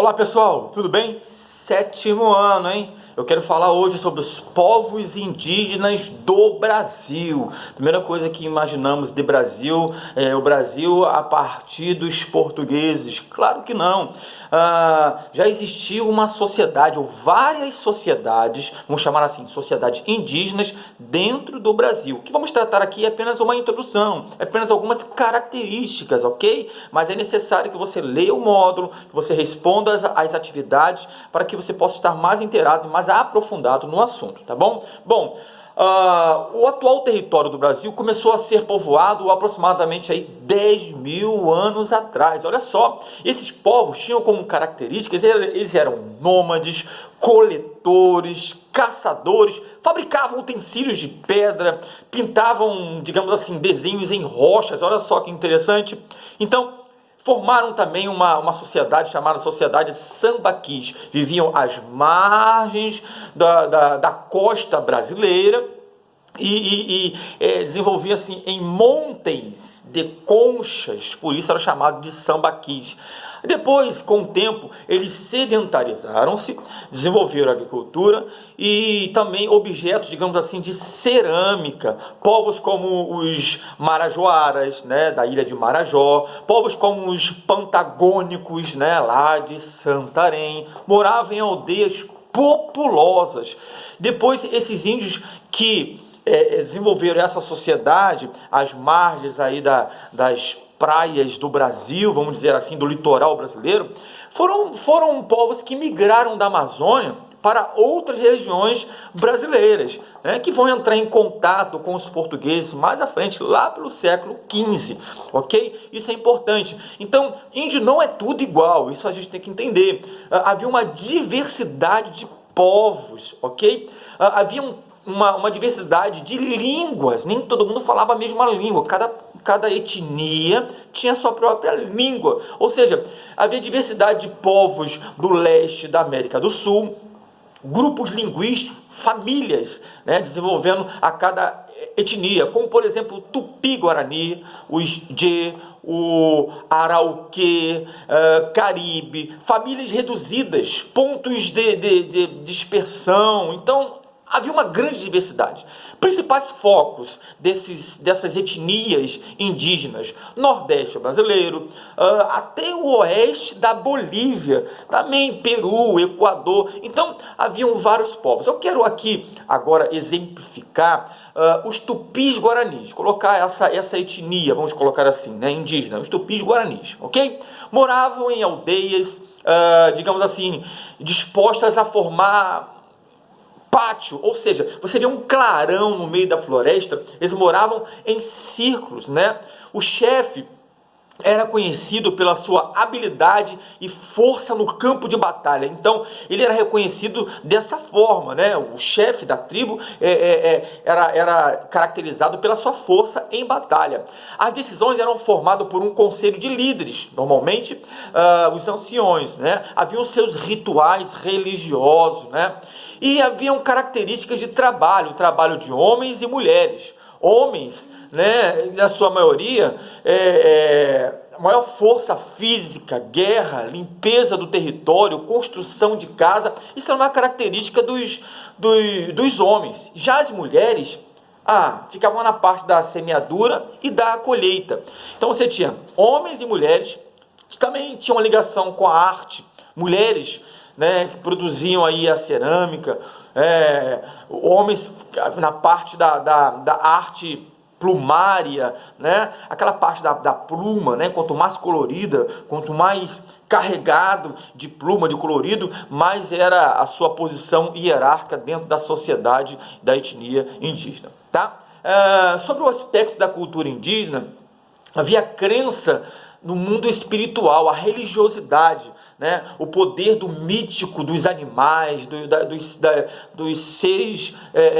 Olá pessoal, tudo bem? Sétimo ano, hein? Eu quero falar hoje sobre os povos indígenas do Brasil. Primeira coisa que imaginamos de Brasil é o Brasil a partir dos portugueses. Claro que não. Já existiu uma sociedade, ou várias sociedades, vamos chamar assim, sociedades indígenas dentro do Brasil. O que vamos tratar aqui é apenas uma introdução, é apenas algumas características, ok? Mas é necessário que você leia o módulo, que você responda às atividades, para que você possa estar mais inteirado, mais aprofundado no assunto, tá bom? Bom, o atual território do Brasil começou a ser povoado aproximadamente aí 10 mil anos atrás. Olha só, esses povos tinham como características, eles eram nômades, coletores, caçadores, fabricavam utensílios de pedra, pintavam, digamos assim, desenhos em rochas. Olha só que interessante. Então, formaram também uma sociedade chamada Sociedade Sambaquis. Viviam às margens da costa brasileira e desenvolviam assim, em montes de conchas, por isso era chamado de sambaquis. Depois, com o tempo, eles sedentarizaram-se, desenvolveram a agricultura e também objetos, digamos assim, de cerâmica. Povos como os marajoaras, né, da ilha de Marajó, povos como os pantagônicos, né, lá de Santarém, moravam em aldeias populosas. Depois, esses índios que desenvolveram essa sociedade às margens aí das praias do Brasil, vamos dizer assim, do litoral brasileiro, foram povos que migraram da Amazônia para outras regiões brasileiras, né, que vão entrar em contato com os portugueses mais à frente, lá pelo século XV, ok? Isso é importante. Então, índio não é tudo igual, isso a gente tem que entender. Havia uma diversidade de povos, ok? Havia uma diversidade de línguas, nem todo mundo falava a mesma língua, cada etnia tinha a sua própria língua, ou seja, havia diversidade de povos do leste da América do Sul, grupos linguísticos, famílias, né, desenvolvendo a cada etnia, como por exemplo o Tupi-Guarani, os Dje, o Arauquê, Caribe, famílias reduzidas, pontos de dispersão. Então havia uma grande diversidade. Principais focos dessas etnias indígenas: Nordeste brasileiro, até o oeste da Bolívia, também Peru, Equador. Então, haviam vários povos. Eu quero aqui agora exemplificar os tupis guaranis, colocar essa etnia, vamos colocar assim, né, indígena, os tupis guaranis, ok? Moravam em aldeias, digamos assim, dispostas a formar pátio, ou seja, você vê um clarão no meio da floresta. Eles moravam em círculos, né? O chefe era conhecido pela sua habilidade e força no campo de batalha. Então, ele era reconhecido dessa forma, né? O chefe da tribo era caracterizado pela sua força em batalha. As decisões eram formadas por um conselho de líderes, normalmente os anciões, né? Haviam seus rituais religiosos, né? E haviam características de trabalho de homens e mulheres. Homens, né, na sua maioria, maior força física, guerra, limpeza do território, construção de casa. Isso é uma característica dos homens. Já as mulheres ficavam na parte da semeadura e da colheita. Então você tinha homens e mulheres que também tinham uma ligação com a arte. Mulheres, né, que produziam aí a cerâmica, homens na parte da arte plumária, né? Aquela parte da pluma, né? Quanto mais colorida, quanto mais carregado de pluma, de colorido, mais era a sua posição hierárquica dentro da sociedade da etnia indígena, tá? Sobre o aspecto da cultura indígena, havia crença no mundo espiritual, a religiosidade, né? O poder do mítico dos animais, dos seres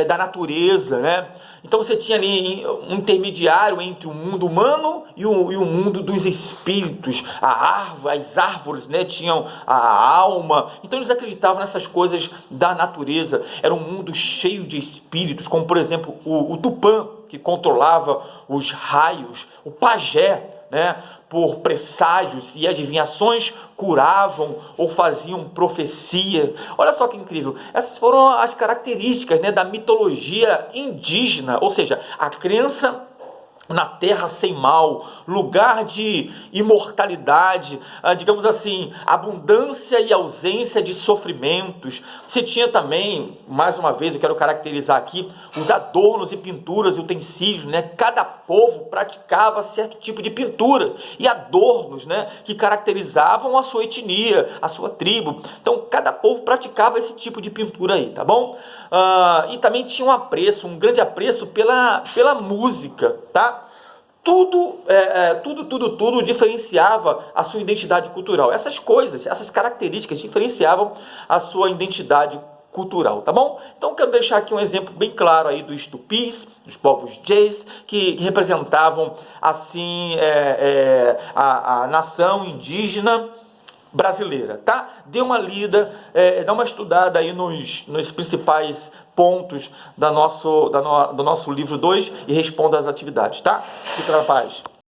da natureza, né? Então você tinha ali um intermediário entre o mundo humano e o mundo dos espíritos. As árvores, né, tinham a alma. Então eles acreditavam nessas coisas da natureza. Era um mundo cheio de espíritos, como por exemplo o Tupã, que controlava os raios, o pajé, né, por presságios e adivinhações, curavam ou faziam profecia. Olha só que incrível, essas foram as características, né, da mitologia indígena, ou seja, a crença na terra sem mal, lugar de imortalidade, digamos assim, abundância e ausência de sofrimentos. Se tinha também, mais uma vez, eu quero caracterizar aqui, os adornos e pinturas e utensílios, né? Cada povo praticava certo tipo de pintura e adornos, né, que caracterizavam a sua etnia, a sua tribo. Então, cada povo praticava esse tipo de pintura aí, tá bom? E também tinha um apreço, um grande apreço pela música, tá? Tudo diferenciava a sua identidade cultural. Essas coisas, essas características diferenciavam a sua identidade cultural, tá bom? Então quero deixar aqui um exemplo bem claro aí dos tupis, dos povos Jays, que representavam assim a nação indígena brasileira, tá? Dê uma lida, dá uma estudada aí nos principais pontos do nosso livro 2 e responda às atividades, tá? Fica na paz.